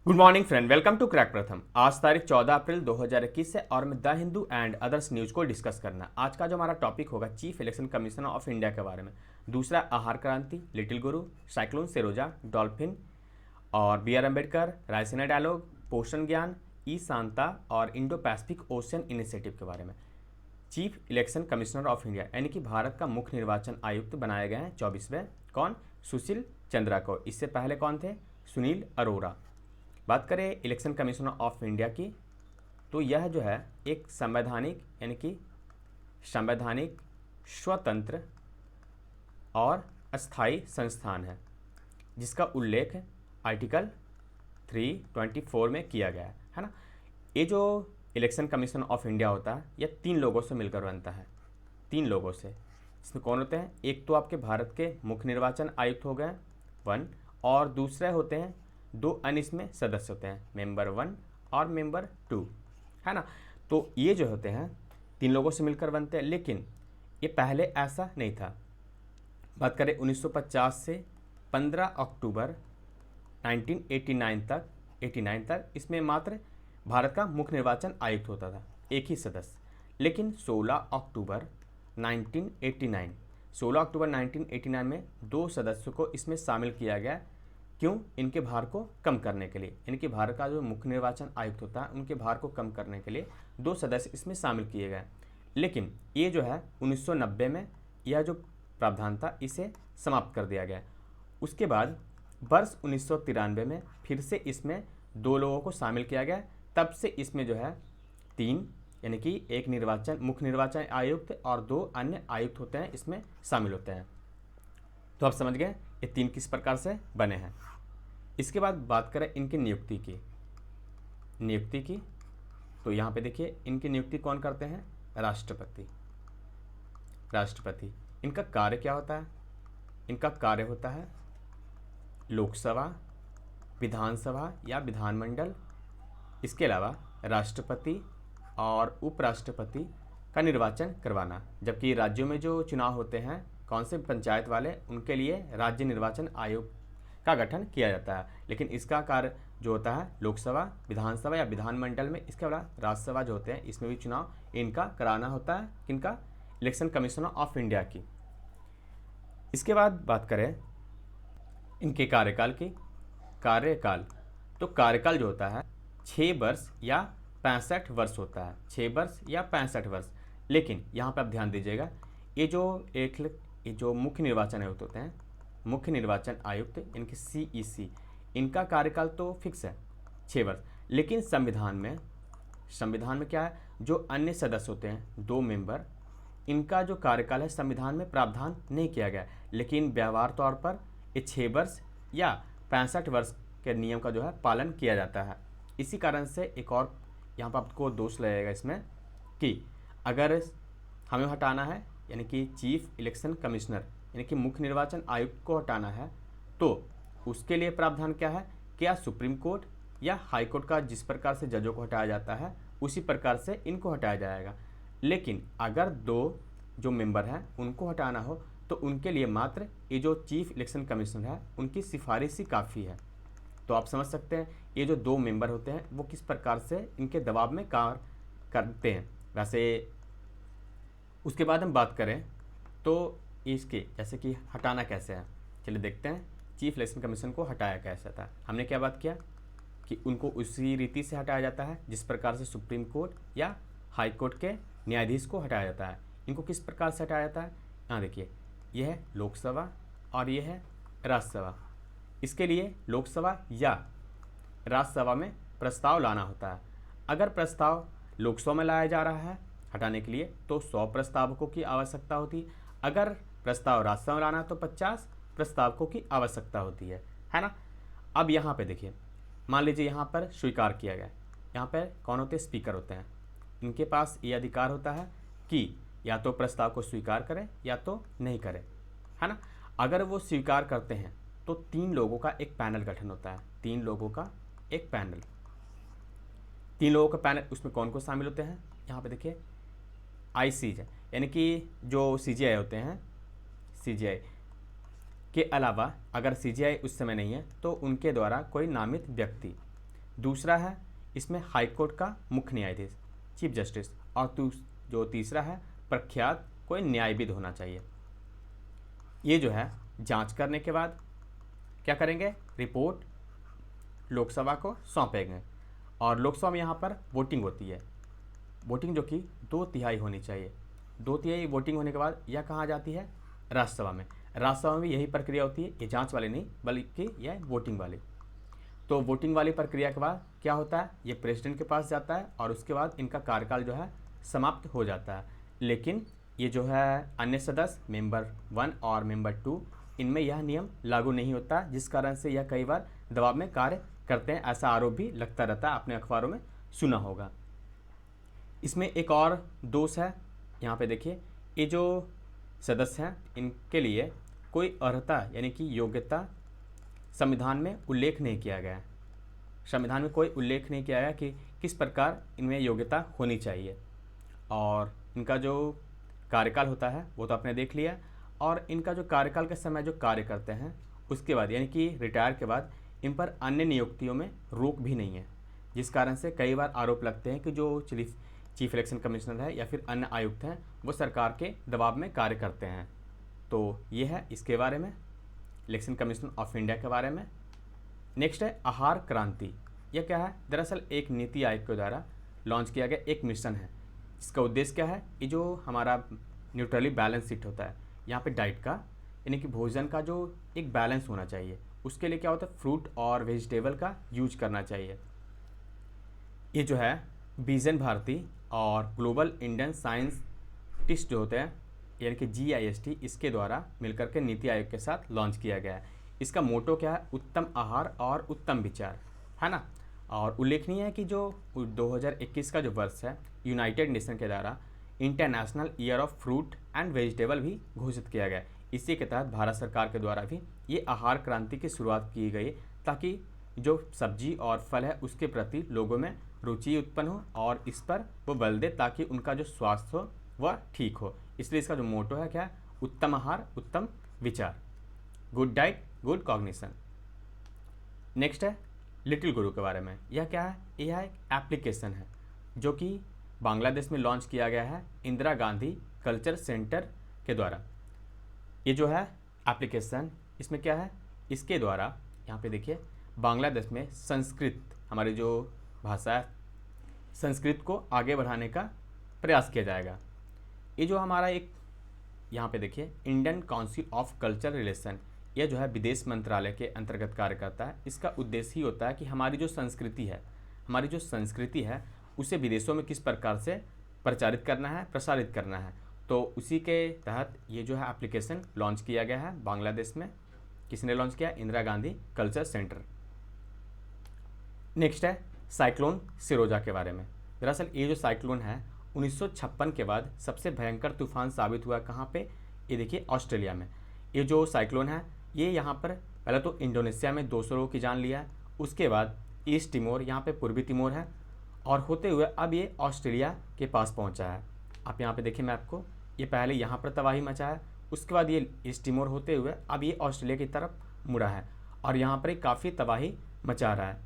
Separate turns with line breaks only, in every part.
Good morning friend, welcome to crack Pratham. आज तारीख 14 April 2021 है और मैं the Hindu and others news को डिस्कस करना। आज का जो हमारा टॉपिक होगा chief election commissioner of India के बारे में। दूसरा आहार क्रांति, लिटिल गुरु, साइक्लोन सेरोजा, डॉल्फिन और B R Ambedkar, Raisina dialogue, Poshan Gyan, ई शांता और इंडो पैसिफिक ओशियन इनिशिएटिव के बारे में। Chief election commissioner of India यानी कि भारत का मुख्य निर्वाचन आयुक्त बनाए गए हैं 24वें। कौन? सुशील चंद्रा को। इससे पहले कौन थे? सुनील अरोरा। बात करें इलेक्शन कमीशन ऑफ इंडिया की, तो यह जो है एक संवैधानिक यानी कि संवैधानिक, स्वतंत्र और अस्थायी संस्थान है जिसका उल्लेख आर्टिकल 324 में किया गया है ना। ये जो इलेक्शन कमीशन ऑफ इंडिया होता है यह 3 लोगों से मिलकर बनता है। 3 लोगों से। इसमें कौन होते हैं? एक तो आपके भारत के मुख्य निर्वाचन आयुक्त हो गए 1, और दूसरे होते हैं 2 अन्य इसमें सदस्य होते हैं, मेंबर 1 और मेंबर 2, है ना। तो ये जो होते हैं 3 लोगों से मिलकर बनते हैं, लेकिन ये पहले ऐसा नहीं था। बात करें 1950 से 15 अक्टूबर 1989 तक इसमें मात्र भारत का मुख्य निर्वाचन आयुक्त होता था, एक ही सदस्य। लेकिन 16 अक्टूबर 1989 में 2 सदस्यों को इसमें शामिल किया गया। क्यों? इनके भार को कम करने के लिए। इनके भारत का जो मुख्य निर्वाचन आयुक्त होता है उनके भार को कम करने के लिए 2 सदस्य इसमें शामिल किए गए। लेकिन ये जो है 1990 में यह जो प्रावधान था इसे समाप्त कर दिया गया। उसके बाद वर्ष 1993 में फिर से इसमें 2 लोगों को शामिल किया गया। तब से इसमें जो है 3 यानी कि एक मुख्य निर्वाचन आयुक्त और 2 अन्य आयुक्त होते हैं इसमें शामिल होते हैं। तो आप समझ गए ये 3 किस प्रकार से बने हैं। इसके बाद बात करें इनकी नियुक्ति की, तो यहाँ पे देखिए इनकी नियुक्ति कौन करते हैं? राष्ट्रपति। इनका कार्य क्या होता है? इनका कार्य होता है लोकसभा, विधानसभा या विधानमंडल, इसके अलावा राष्ट्रपति और उपराष्ट्रपति का निर्वाचन करवाना। जबकि राज्यों में जो चुनाव होते हैं कौन से पंचायत वाले, उनके लिए राज्य निर्वाचन आयोग का गठन किया जाता है। लेकिन इसका कार्य जो होता है लोकसभा, विधानसभा या विधानमंडल में, इसके अलावा राज्यसभा जो होते हैं इसमें भी चुनाव इनका कराना होता है। किनका? इलेक्शन कमीशन ऑफ इंडिया की। इसके बाद बात करें इनके कार्यकाल की। तो कार्यकाल जो होता है 6 वर्ष या 65 वर्ष होता है, 6 वर्ष या 65 वर्ष। लेकिन यहाँ पर आप ध्यान दीजिएगा, ये जो मुख्य निर्वाचन आयुक्त होते हैं, मुख्य निर्वाचन आयुक्त इनके CEC, इनका कार्यकाल तो फिक्स है 6 वर्ष। लेकिन संविधान में क्या है? जो अन्य सदस्य होते हैं 2 मेंबर, इनका जो कार्यकाल है संविधान में प्रावधान नहीं किया गया। लेकिन व्यवहार तौर पर ये 6 वर्ष या 65 वर्ष के नियम का जो है पालन किया जाता है। इसी कारण से एक और यहाँ पर आपको दोष लगेगा इसमें कि अगर हमें हटाना है यानी कि चीफ इलेक्शन कमिश्नर यानी कि मुख्य निर्वाचन आयुक्त को हटाना है, तो उसके लिए प्रावधान क्या है? क्या सुप्रीम कोर्ट या हाई कोर्ट का जिस प्रकार से जजों को हटाया जाता है उसी प्रकार से इनको हटाया जाएगा। लेकिन अगर 2 जो मेंबर हैं उनको हटाना हो तो उनके लिए मात्र ये जो चीफ इलेक्शन कमिश्नर है उनकी सिफारिश ही काफ़ी है। तो आप समझ सकते हैं ये जो 2 मेंबर होते हैं वो किस प्रकार से इनके दबाव में कार्य करते हैं। वैसे उसके बाद हम बात करें तो इसके जैसे कि हटाना कैसे है, चलिए देखते हैं। चीफ इलेक्शन कमीशन को हटाया कैसे था। हमने क्या बात किया कि उनको उसी रीति से हटाया जाता है जिस प्रकार से सुप्रीम कोर्ट या हाई कोर्ट के न्यायाधीश को हटाया जाता है। इनको किस प्रकार से हटाया जाता है? यहाँ देखिए, यह है लोकसभा और यह है राज्यसभा। इसके लिए लोकसभा या राज्यसभा में प्रस्ताव लाना होता है। अगर प्रस्ताव लोकसभा में लाया जा रहा है हटाने के लिए तो 100 प्रस्तावकों की आवश्यकता होती है। अगर प्रस्ताव राज्यसभा में लाना तो 50 प्रस्तावकों की आवश्यकता होती है ना। अब यहाँ पे देखिए, मान लीजिए यहाँ पर स्वीकार किया गया। यहाँ पर कौन होते हैं? स्पीकर होते हैं। इनके पास ये अधिकार होता है कि या तो प्रस्ताव को स्वीकार करें या तो नहीं करें, है ना। अगर वो स्वीकार करते हैं तो 3 लोगों का एक पैनल गठन होता है। 3 लोगों का एक पैनल। 3 लोगों का पैनल, उसमें कौन कौन शामिल होते हैं? यहाँ पे देखिए ICJ यानी कि जो CGI होते हैं, CGI के अलावा अगर CGI उस समय नहीं है तो उनके द्वारा कोई नामित व्यक्ति, दूसरा है इसमें हाई कोर्ट का मुख्य न्यायाधीश, चीफ जस्टिस, और जो तीसरा है प्रख्यात कोई न्यायविद होना चाहिए। ये जो है जांच करने के बाद क्या करेंगे, रिपोर्ट लोकसभा को सौंपेंगे, और लोकसभा में यहाँ पर वोटिंग होती है, वोटिंग जो कि 2/3 होनी चाहिए। 2/3 वोटिंग होने के बाद यह कहाँ जाती है, राज्यसभा में। राज्यसभा में भी यही प्रक्रिया होती है, ये जांच वाली नहीं बल्कि यह वोटिंग वाली। तो वोटिंग वाली प्रक्रिया के बाद क्या होता है, ये प्रेसिडेंट के पास जाता है और उसके बाद इनका कार्यकाल जो है समाप्त हो जाता है। लेकिन ये जो है अन्य सदस्य मेंबर 1 और मेंबर 2, इनमें यह नियम लागू नहीं होता, जिस कारण से यह कई बार दबाव में कार्य करते हैं, ऐसा आरोप भी लगता रहता है, आपने अखबारों में सुना होगा। इसमें एक और दोष है, यहाँ पे देखिए, ये जो सदस्य हैं इनके लिए कोई अर्हता यानी कि योग्यता संविधान में उल्लेख नहीं किया गया है। संविधान में कोई उल्लेख नहीं किया गया कि किस प्रकार इनमें योग्यता होनी चाहिए। और इनका जो कार्यकाल होता है वो तो आपने देख लिया, और इनका जो कार्यकाल के समय जो कार्य करते हैं उसके बाद यानी कि रिटायर के बाद इन पर अन्य नियुक्तियों में रोक भी नहीं है, जिस कारण से कई बार आरोप लगते हैं कि जो चीफ इलेक्शन कमिश्नर है या फिर अन्य आयुक्त हैं वो सरकार के दबाव में कार्य करते हैं। तो ये है इसके बारे में, इलेक्शन कमीशन ऑफ इंडिया के बारे में। नेक्स्ट है आहार क्रांति। यह क्या है, दरअसल एक नीति आयोग के द्वारा लॉन्च किया गया एक मिशन है। इसका उद्देश्य क्या है, ये जो हमारा न्यूट्रली बैलेंस शीट होता है यहाँ पे डाइट का यानी कि भोजन का जो एक बैलेंस होना चाहिए, उसके लिए क्या होता है फ्रूट और वेजिटेबल का यूज करना चाहिए। ये जो है विजन भारती और ग्लोबल इंडियन साइंटिस्ट जो होते हैं यानी कि GIST, इसके द्वारा मिलकर के नीति आयोग के साथ लॉन्च किया गया है। इसका मोटो क्या है, उत्तम आहार और उत्तम विचार, है ना। और उल्लेखनीय है कि जो 2021 का जो वर्ष है यूनाइटेड नेशन के द्वारा international year of fruit and vegetable भी घोषित किया गया। इसी के तहत भारत सरकार के द्वारा भी ये आहार क्रांति की शुरुआत की गई, ताकि जो सब्जी और फल है उसके प्रति लोगों में रुचि उत्पन्न हो और इस पर वो बल दे ताकि उनका जो स्वास्थ्य हो वह ठीक हो। इसलिए इसका जो मोटो है क्या है, उत्तम आहार उत्तम विचार, good diet good cognition. Next है लिटिल गुरु के बारे में। यह क्या है, यह एक एप्लीकेशन है जो कि बांग्लादेश में लॉन्च किया गया है इंदिरा गांधी कल्चर सेंटर के द्वारा। ये जो है एप्लीकेशन, इसमें क्या है, इसके द्वारा यहाँ पे देखिए बांग्लादेश में संस्कृत, हमारी जो भाषा है संस्कृत को आगे बढ़ाने का प्रयास किया जाएगा। ये जो हमारा एक यहाँ पे देखिए Indian council of culture relation, यह जो है विदेश मंत्रालय के अंतर्गत कार्य करता है। इसका उद्देश्य ही होता है कि हमारी जो संस्कृति है उसे विदेशों में किस प्रकार से प्रचारित करना है, प्रसारित करना है। तो उसी के तहत ये जो है एप्लीकेशन लॉन्च किया गया है बांग्लादेश में। किसने लॉन्च किया, Indira Gandhi culture centre. Next है साइक्लोन सिरोजा के बारे में। दरअसल ये जो साइक्लोन है 1956 के बाद सबसे भयंकर तूफान साबित हुआ कहाँ पे, ये देखिए ऑस्ट्रेलिया में। ये जो साइक्लोन है ये यहाँ पर पहले तो इंडोनेशिया में 200 लोगों की जान लिया, उसके बाद ईस्ट तिमोर, यहाँ पे पूर्वी तिमोर है, और होते हुए अब ये ऑस्ट्रेलिया के पास पहुँचा है। आप यहाँ पे देखिए मैप को, ये पहले यहाँ पर तबाही मचा है, उसके बाद ये ईस्ट तिमोर होते हुए अब ये ऑस्ट्रेलिया की तरफ मुड़ा है और यहाँ पर काफ़ी तबाही मचा रहा है।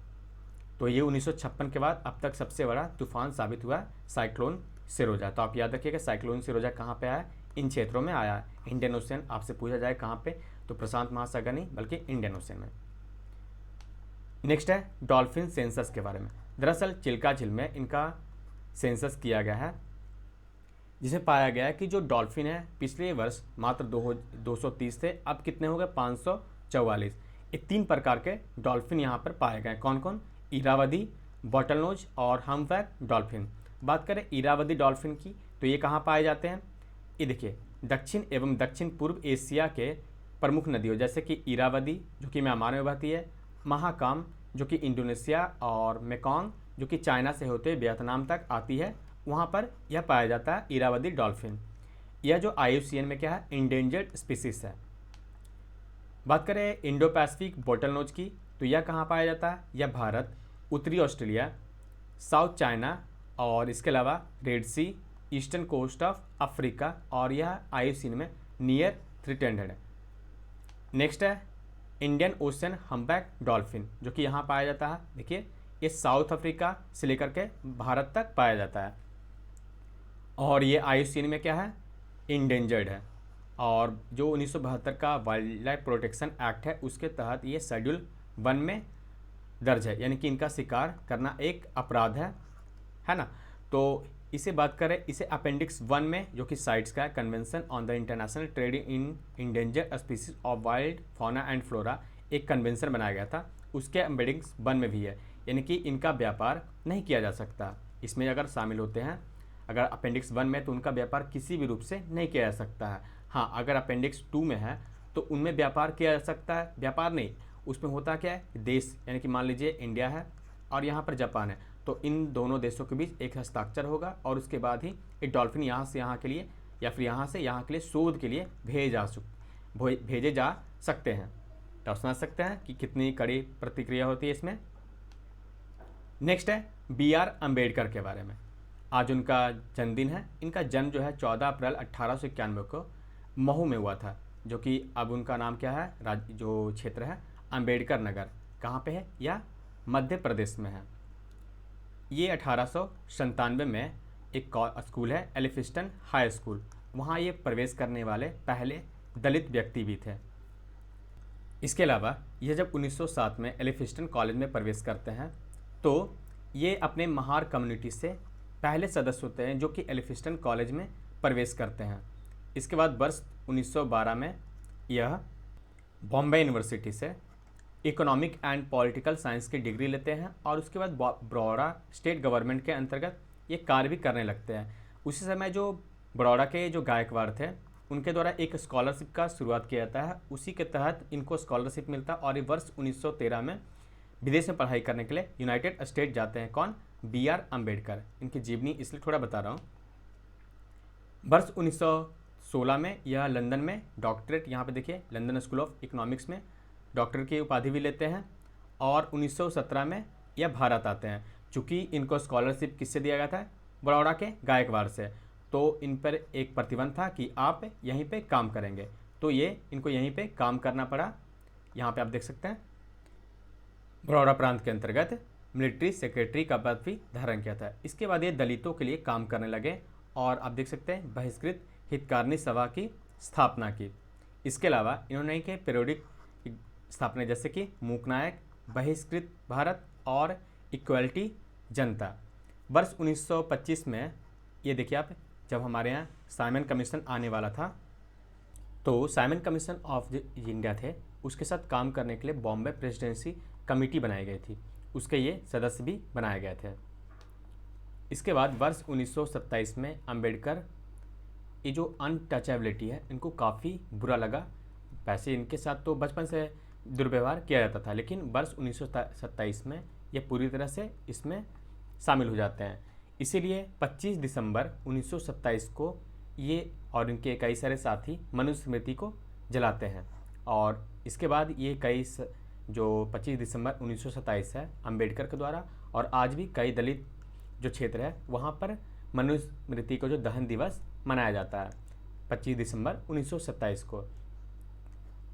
तो ये 1956 के बाद अब तक सबसे बड़ा तूफान साबित हुआ साइक्लोन सिरोजा। तो आप याद रखिएगा साइक्लोन सिरोजा कहाँ पे आया, इन क्षेत्रों में आया। इंडियन ओशन आपसे पूछा जाए कहाँ पे, तो प्रशांत महासागर नहीं बल्कि इंडियन ओशन में। नेक्स्ट है डॉल्फिन सेंसस के बारे में। दरअसल चिल्का झील में इनका सेंसस किया गया है, जिसे पाया गया है कि जो डॉल्फिन है पिछले वर्ष मात्र 230 थे, अब कितने हो गए 544। ये 3 प्रकार के डॉल्फिन यहाँ पर पाए गए। कौन कौन, इरावदी, बॉटलनोज और हम्पबैक डॉल्फिन। बात करें इरावदी डॉल्फिन की तो ये कहाँ पाए जाते हैं, ये देखिए दक्षिण एवं दक्षिण पूर्व एशिया के प्रमुख नदियों जैसे कि इरावदी जो कि म्यांमार में बहती है, महाकाम जो कि इंडोनेशिया और मेकोंग जो कि चाइना से होते हुए वियतनाम तक आती है, वहाँ पर यह पाया जाता है इरावदी डॉल्फिन। यह जो IUCN में क्या है, इंडेंजर्ड स्पीसीज है। बात करें इंडो पैसिफिक बोटलनोज की तो यह कहाँ पाया जाता है, यह भारत, उत्तरी ऑस्ट्रेलिया, साउथ चाइना और इसके अलावा Red Sea, eastern coast of Africa, और यह IUCN में नियर 300 है। नेक्स्ट है इंडियन ओशन हम्पबैक डॉल्फिन जो कि यहाँ पाया जाता है। देखिए ये साउथ अफ्रीका से लेकर के भारत तक पाया जाता है। और ये IUCN में क्या है, इंडेंजर्ड है। और जो 1972 का वाइल्ड लाइफ प्रोटेक्शन एक्ट है उसके तहत ये शेड्यूल 1 में दर्ज है, यानी कि इनका शिकार करना एक अपराध है ना। तो इसे बात करें, इसे अपेंडिक्स 1 में, जो कि साइट्स का है, convention on the international trade in endangered species of wild fauna and flora, एक कन्वेंशन बनाया गया था, उसके अपेंडिक्स 1 में भी है, यानी कि इनका व्यापार नहीं किया जा सकता। इसमें अगर शामिल होते हैं, अगर अपेंडिक्स 1 में, तो उनका व्यापार किसी भी रूप से नहीं किया जा सकता है। हाँ, अगर अपेंडिक्स 2 में है तो उनमें व्यापार किया जा सकता है। व्यापार नहीं, उसमें होता क्या है, देश, यानी कि मान लीजिए इंडिया है और यहाँ पर जापान है, तो इन दोनों देशों के बीच एक हस्ताक्षर होगा और उसके बाद ही एक डॉल्फिन यहाँ से यहाँ के लिए या फिर यहाँ से यहाँ के लिए शोध के लिए भेजे जा सकते हैं। तो आप समझ सकते हैं कि कितनी कड़ी प्रतिक्रिया होती है इसमें। नेक्स्ट है BR अम्बेडकर के बारे में। आज उनका जन्मदिन है। इनका जन्म जो है 14 अप्रैल 1891 को महू में हुआ था, जो कि अब उनका नाम क्या है, जो क्षेत्र है अम्बेडकर नगर, कहाँ पे है, या मध्य प्रदेश में है। ये 1897 में एक स्कूल है एलिफिस्टन हाई स्कूल, वहाँ ये प्रवेश करने वाले पहले दलित व्यक्ति भी थे। इसके अलावा ये जब 1907 में एलिफिस्टन कॉलेज में प्रवेश करते हैं तो ये अपने महार कम्युनिटी से पहले सदस्य होते हैं जो कि एलिफिस्टन कॉलेज में प्रवेश करते हैं। इसके बाद वर्ष 1912 में यह बॉम्बे यूनिवर्सिटी से इकोनॉमिक एंड पॉलिटिकल साइंस की डिग्री लेते हैं और उसके बाद बड़ौदा स्टेट गवर्नमेंट के अंतर्गत ये कार्य भी करने लगते हैं। उसी समय जो बड़ौदा के जो गायकवाड़ थे उनके द्वारा एक स्कॉलरशिप का शुरुआत किया जाता है, उसी के तहत इनको स्कॉलरशिप मिलता है और ये वर्ष 1913 में विदेश में पढ़ाई करने के लिए यूनाइटेड स्टेट जाते हैं। कौन, BR अम्बेडकर। इनकी जीवनी इसलिए थोड़ा बता रहा हूँ। वर्ष 1916 में यह लंदन में डॉक्टरेट, यहाँ पे देखिए लंदन स्कूल ऑफ इकोनॉमिक्स में डॉक्टर की उपाधि भी लेते हैं और 1917 में यह भारत आते हैं। चूँकि इनको स्कॉलरशिप किससे दिया गया था, बड़ौदा के गायकवाड़ से, तो इन पर एक प्रतिबंध था कि आप यहीं पे काम करेंगे, तो ये इनको यहीं पे काम करना पड़ा। यहाँ पे आप देख सकते हैं बड़ौदा प्रांत के अंतर्गत मिलिट्री सेक्रेटरी का पद भी धारण किया था। इसके बाद ये दलितों के लिए काम करने लगे और आप देख सकते हैं बहिष्कृत हितकारिणी सभा की स्थापना की। इसके अलावा इन्होंने के पीरियोडिक स्थापना जैसे कि मूकनायक, बहिष्कृत भारत और इक्वलिटी जनता। वर्ष 1925 में ये देखिए आप, जब हमारे यहाँ साइमन कमीशन आने वाला था तो साइमन कमीशन ऑफ इंडिया थे, उसके साथ काम करने के लिए बॉम्बे प्रेसिडेंसी कमेटी बनाई गई थी, उसके ये सदस्य भी बनाए गए थे। इसके बाद वर्ष 1927 में अंबेडकर ये जो अनटचेबिलिटी है इनको काफ़ी बुरा लगा। वैसे इनके साथ तो बचपन से दुर्व्यवहार किया जाता था, लेकिन वर्ष 1927 में ये पूरी तरह से इसमें शामिल हो जाते हैं। इसीलिए 25 दिसंबर 1927 को ये और इनके कई सारे साथी मनुस्मृति को जलाते हैं और इसके बाद ये जो 25 दिसंबर 1927 है अंबेडकर के द्वारा, और आज भी कई दलित जो क्षेत्र है वहाँ पर मनुस्मृति को जो दहन दिवस मनाया जाता है 25 दिसंबर 1927 को।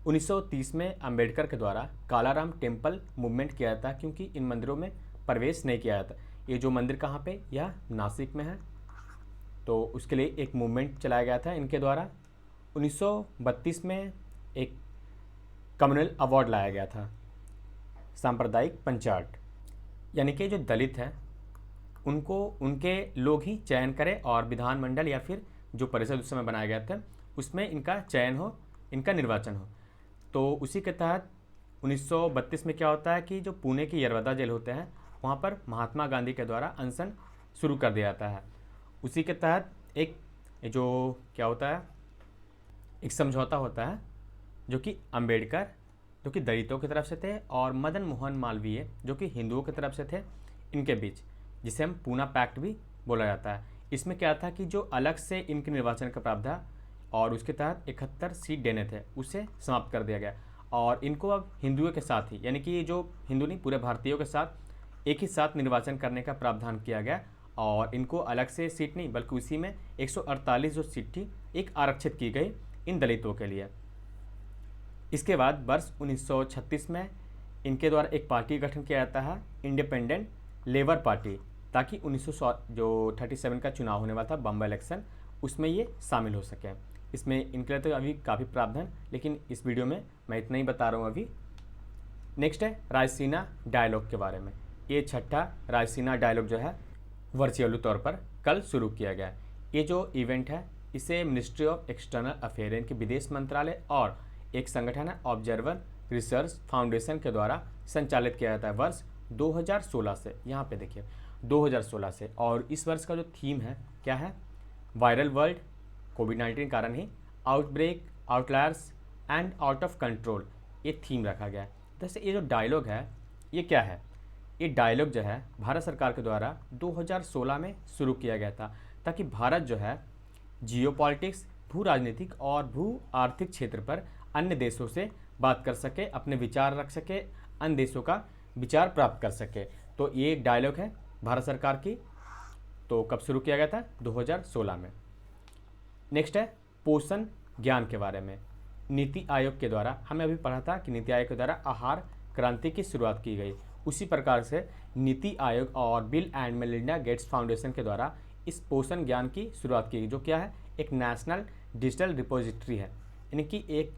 1930 में अंबेडकर के द्वारा कालाराम टेम्पल मूवमेंट किया जाता है, क्योंकि इन मंदिरों में प्रवेश नहीं किया जाता। ये जो मंदिर कहाँ पे, यह नासिक में है, तो उसके लिए एक मूवमेंट चलाया गया था इनके द्वारा। 1932 में एक कम्युनल अवार्ड लाया गया था, सांप्रदायिक पंचायत, यानी कि जो दलित हैं उनको उनके लोग ही चयन करें और विधानमंडल या फिर जो परिषद उस समय बनाया गया था उसमें इनका चयन हो, इनका निर्वाचन हो। तो उसी के तहत 1932 में क्या होता है कि जो पुणे की यरवदा जेल होते हैं वहाँ पर महात्मा गांधी के द्वारा अनशन शुरू कर दिया जाता है। उसी के तहत एक जो क्या होता है, एक समझौता होता है जो कि अंबेडकर जो कि दलितों की तरफ से थे और मदन मोहन मालवीय जो कि हिंदुओं की तरफ से थे, इनके बीच, जिसे हम पूना पैक्ट भी बोला जाता है। इसमें क्या था कि जो अलग से इनके निर्वाचन का प्रावधान और उसके तहत 71 सीट देने थे उसे समाप्त कर दिया गया और इनको अब हिंदुओं के साथ ही, यानी कि जो हिंदू नहीं पूरे भारतीयों के साथ एक ही साथ निर्वाचन करने का प्रावधान किया गया और इनको अलग से सीट नहीं बल्कि उसी में 148 जो सीट थी एक आरक्षित की गई इन दलितों के लिए। इसके बाद वर्ष 1936 में इनके द्वारा एक पार्टी का गठन किया जाता है, इंडिपेंडेंट लेबर पार्टी, ताकि 1937 का चुनाव होने वाला था बम्बई इलेक्शन, उसमें ये शामिल हो सके। इसमें इनके लिए तो अभी काफ़ी प्रावधान, लेकिन इस वीडियो में मैं इतना ही बता रहा हूँ अभी। नेक्स्ट है रायसीना डायलॉग के बारे में। ये छठा रायसीना डायलॉग जो है वर्चुअली तौर पर कल शुरू किया गया। ये जो इवेंट है इसे मिनिस्ट्री ऑफ एक्सटर्नल अफेयर यानी कि विदेश मंत्रालय और एक संगठन है ऑब्जर्वर रिसर्च फाउंडेशन के द्वारा संचालित किया जाता है वर्ष 2016 से। यहाँ पे देखिए 2016 से। और इस वर्ष का जो थीम है क्या है, वायरल वर्ल्ड, कोविड-19 कारण ही, outbreak, outliers and out of control, ये थीम रखा गया है। जैसे ये जो डायलॉग है ये क्या है, ये डायलॉग जो है भारत सरकार के द्वारा 2016 में शुरू किया गया था, ताकि भारत जो है जियोपॉलिटिक्स, भू राजनीतिक और भू आर्थिक क्षेत्र पर अन्य देशों से बात कर सके, अपने विचार रख सके, अन्य देशों का विचार प्राप्त कर सके। तो ये एक डायलॉग है भारत सरकार की। तो कब शुरू किया गया था, 2016 में। नेक्स्ट है पोषण ज्ञान के बारे में। नीति आयोग के द्वारा, हमें अभी पढ़ा था कि नीति आयोग के द्वारा आहार क्रांति की शुरुआत की गई, उसी प्रकार से नीति आयोग और bill and Melinda Gates foundation के द्वारा इस पोषण ज्ञान की शुरुआत की गई, जो क्या है, एक नेशनल डिजिटल रिपोजिटरी है, यानी कि एक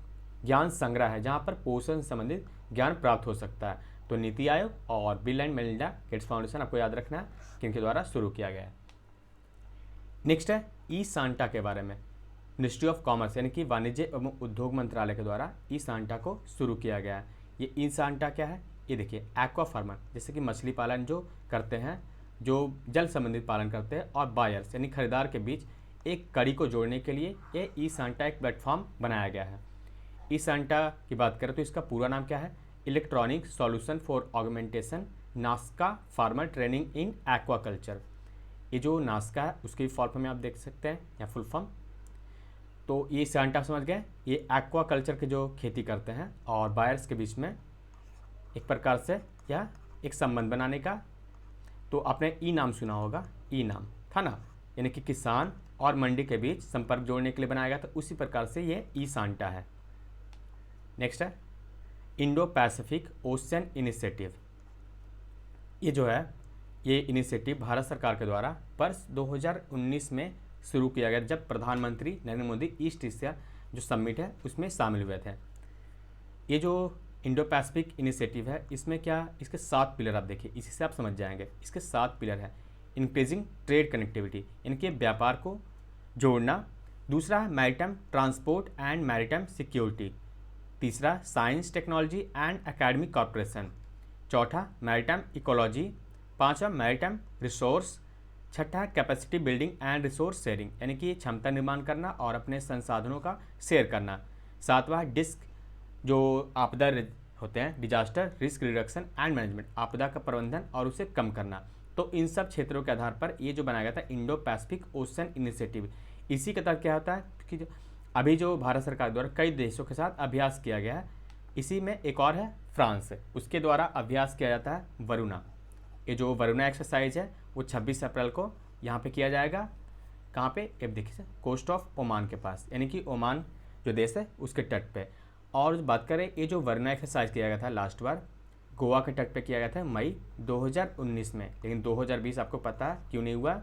ज्ञान संग्रह है जहाँ पर पोषण संबंधित ज्ञान प्राप्त हो सकता है। तो नीति आयोग और bill and Melinda Gates foundation आपको याद रखना है कि इनके द्वारा शुरू किया गया है। नेक्स्ट है ई सांटा के बारे में। मिनिस्ट्री ऑफ कॉमर्स यानी कि वाणिज्य एवं उद्योग मंत्रालय के द्वारा ई सांटा को शुरू किया गया है। ये ई सांटा क्या है, ये देखिए एक्वा फार्मर, जैसे कि मछली पालन जो करते हैं, जो जल संबंधित पालन करते हैं, और बायर्स यानी खरीदार के बीच एक कड़ी को जोड़ने के लिए ये ई सांटा एक प्लेटफॉर्म बनाया गया है। ई सांटा की बात करें तो इसका पूरा नाम क्या है, electronic solution for augmentation Nazca farmer training in aquaculture. ये जो नास्का है उसकी फॉर्म में आप देख सकते हैं या फुल फॉर्म। तो ये सांटा समझ गए, ये एक्वाकल्चर के जो खेती करते हैं और बायर्स के बीच में एक प्रकार से या एक संबंध बनाने का। तो आपने ई नाम सुना होगा, ई नाम था ना, यानी कि किसान और मंडी के बीच संपर्क जोड़ने के लिए बनाया गया था, उसी प्रकार से ये ई सांटा है। नेक्स्ट है इंडो पैसिफिक ओशन इनिशिएटिव। ये जो है ये इनिशिएटिव भारत सरकार के द्वारा वर्ष 2019 में शुरू किया गया, जब प्रधानमंत्री नरेंद्र मोदी ईस्ट एशिया जो समिट है उसमें शामिल हुए थे। ये जो इंडो पैसिफिक इनिशिएटिव है इसमें क्या, इसके 7 पिलर आप देखिए, इसी से आप समझ जाएंगे। इसके 7 पिलर है। इंक्रीजिंग ट्रेड कनेक्टिविटी, इनके व्यापार को जोड़ना। दूसरा है maritime transport and maritime security. तीसरा science technology and academic corporation. चौथा मैरीटाइम इकोलॉजी। पांचवा मैरीटाइम रिसोर्स। छठा capacity building and resource sharing, यानी कि क्षमता निर्माण करना और अपने संसाधनों का शेयर करना। सातवां डिस्क जो आपदा होते हैं, disaster risk reduction and management, आपदा का प्रबंधन और उसे कम करना। तो इन सब क्षेत्रों के आधार पर ये जो बनाया गया था इंडो पैसिफिक ओशन इनिशिएटिव। इसी के तहत क्या होता है कि अभी जो भारत सरकार द्वारा कई देशों के साथ अभ्यास किया गया है, इसी में एक और है फ्रांस, उसके द्वारा अभ्यास किया जाता है वरुणा। ये जो वरुणा एक्सरसाइज है वो 26 अप्रैल को यहाँ पे किया जाएगा। कहाँ पे, अब देखिए कोस्ट ऑफ ओमान के पास, यानी कि ओमान जो देश है उसके तट पे। और बात करें ये जो वरुणा एक्सरसाइज किया गया था लास्ट बार गोवा के तट पे किया गया था मई 2019 में, लेकिन 2020 आपको पता है क्यों नहीं हुआ।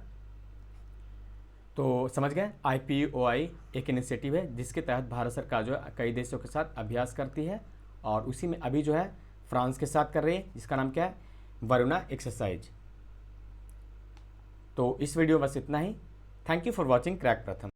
तो समझ गए, IPOI एक इनिशिएटिव है जिसके तहत भारत सरकार जो है कई देशों के साथ अभ्यास करती है, और उसी में अभी जो है फ्रांस के साथ कर रही है, जिसका नाम क्या है, वरुणा एक्सरसाइज। तो इस वीडियो बस इतना ही। Thank you for watching crack प्रथम।